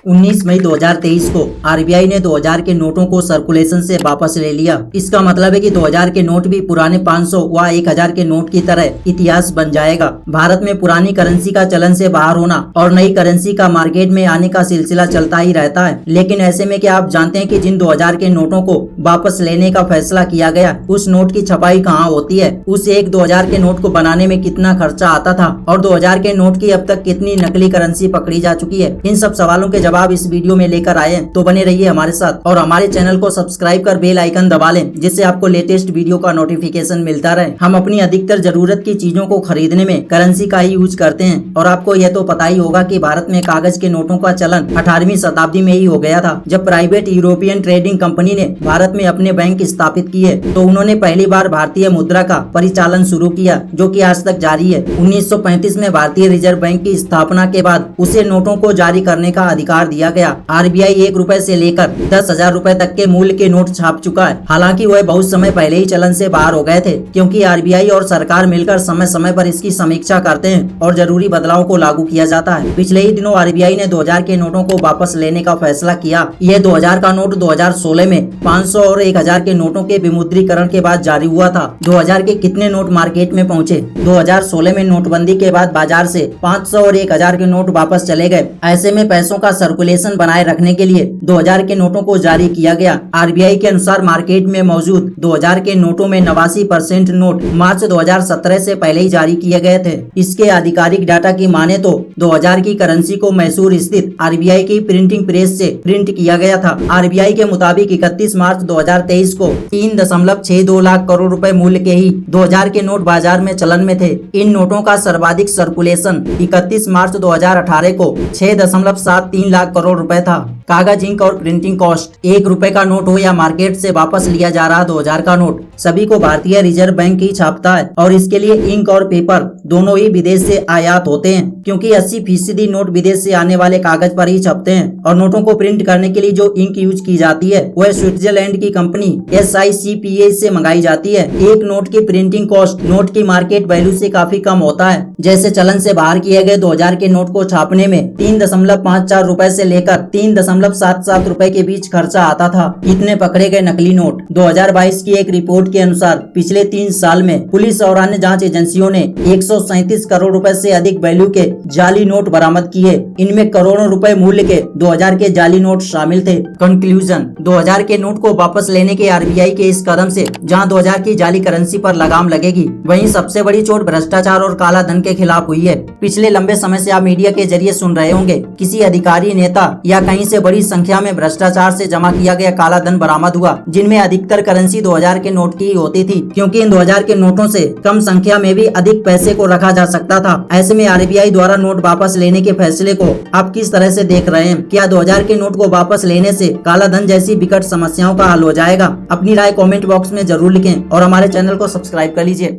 19 मई 2023 को आरबीआई ने 2000 के नोटों को सर्कुलेशन से वापस ले लिया। इसका मतलब है कि 2000 के नोट भी पुराने 500 व 1000 के नोट की तरह इतिहास बन जाएगा। भारत में पुरानी करेंसी का चलन से बाहर होना और नई करेंसी का मार्केट में आने का सिलसिला चलता ही रहता है। लेकिन ऐसे में क्या आप जानते हैं कि जिन 2000 के नोटों को वापस लेने का फैसला किया गया, उस नोट की छपाई कहाँ होती है, उस एक 2000 के नोट को बनाने में कितना खर्चा आता था और 2000 के नोट की अब तक कितनी नकली करेंसी पकड़ी जा चुकी है। इन सब सवालों के जवाब इस वीडियो में लेकर आए हैं, तो बने रहिए हमारे साथ और हमारे चैनल को सब्सक्राइब कर बेल आइकन दबा लें, जिससे आपको लेटेस्ट वीडियो का नोटिफिकेशन मिलता रहे। हम अपनी अधिकतर जरूरत की चीजों को खरीदने में करेंसी का ही यूज करते हैं और आपको यह तो पता ही होगा कि भारत में कागज के नोटों का चलन 18वीं शताब्दी में ही हो गया था। जब प्राइवेट यूरोपियन ट्रेडिंग कंपनी ने भारत में अपने बैंक स्थापित किए तो उन्होंने पहली बार भारतीय मुद्रा का परिचालन शुरू किया, जो कि आज तक जारी है। 1935 में भारतीय रिजर्व बैंक की स्थापना के बाद उसे नोटों को जारी करने का अधिकार दिया गया। आरबीआई 1 रुपए से लेकर 10,000 रुपए तक के मूल्य के नोट छाप चुका है। हालांकि वह बहुत समय पहले ही चलन से बाहर हो गए थे, क्योंकि आरबीआई और सरकार मिलकर समय समय पर इसकी समीक्षा करते हैं और जरूरी बदलाव को लागू किया जाता है। पिछले ही दिनों आरबीआई ने 2000 के नोटों को वापस लेने का फैसला किया। यह 2000 का नोट 2016 में 500 और 1000 के नोटों के विमुद्रीकरण के बाद जारी हुआ था। 2000 के कितने नोट मार्केट में पहुंचे? 2016 में नोटबंदी के बाद बाजार से 500 और 1000 के नोट वापस चले गए। ऐसे में पैसों का सर्कुलेशन बनाए रखने के लिए 2000 के नोटों को जारी किया गया। आरबीआई के अनुसार मार्केट में मौजूद 2000 के नोटों में 89% नोट मार्च 2017 से पहले ही जारी किए गए थे। इसके आधिकारिक डाटा की माने तो 2000 की करेंसी को मैसूर स्थित आरबीआई की प्रिंटिंग प्रेस से प्रिंट किया गया था। आरबीआई के मुताबिक 31 मार्च 2023 को 3.62 लाख करोड़ रुपए मूल्य के ही 2000 के नोट बाजार में चलन में थे। इन नोटों का सर्वाधिक सर्कुलेशन 31 मार्च 2018 को 6.73 लाख करोड़ रुपए था। कागज, इंक और प्रिंटिंग कॉस्ट 1 रुपए का नोट हो या मार्केट से वापस लिया जा रहा 2000 का नोट, सभी को भारतीय रिजर्व बैंक ही छापता है और इसके लिए इंक और पेपर दोनों ही विदेश से आयात होते हैं, क्योंकि 80% नोट विदेश से आने वाले कागज पर ही छपते हैं। और नोटों को प्रिंट करने के लिए जो इंक यूज की जाती है वह स्विट्जरलैंड की कंपनी SICPA से मंगाई जाती है। एक नोट की प्रिंटिंग कॉस्ट नोट की मार्केट वैल्यू से काफी कम होता है। जैसे चलन से बाहर किए गए 2000 के नोट को छापने में 3.54 रुपए से लेकर 3.77 रुपए के बीच खर्चा आता था। इतने पकड़े गए नकली नोट। 2022 की एक रिपोर्ट के अनुसार पिछले 3 साल में पुलिस और अन्य जांच एजेंसियों ने 137 करोड़ रुपए से अधिक वैल्यू के जाली नोट बरामद किए। इनमें करोड़ों रुपए मूल्य के 2000 के जाली नोट शामिल थे। कंक्लूजन: 2000 के नोट को वापस लेने के आरबीआई के इस कदम से जहां 2000 की जाली करेंसी पर लगाम लगेगी, वहीं सबसे बड़ी चोट भ्रष्टाचार और काला धन के खिलाफ हुई है। पिछले लंबे समय से आप मीडिया के जरिए सुन रहे होंगे किसी अधिकारी, नेता या कहीं से बड़ी संख्या में भ्रष्टाचार से जमा किया गया काला धन बरामद हुआ, जिनमें अधिकतर करेंसी 2000 के नोट की होती थी, क्योंकि इन 2000 के नोटों से कम संख्या में भी अधिक पैसे को रखा जा सकता था। ऐसे में आरबीआई द्वारा नोट वापस लेने के फैसले को आप किस तरह से देख रहे हैं? क्या 2000 के नोट को वापस लेने से काला धन जैसी विकट समस्याओं का हल हो जाएगा? अपनी राय कमेंट बॉक्स में जरूर लिखें और हमारे चैनल को सब्सक्राइब कर लीजिए।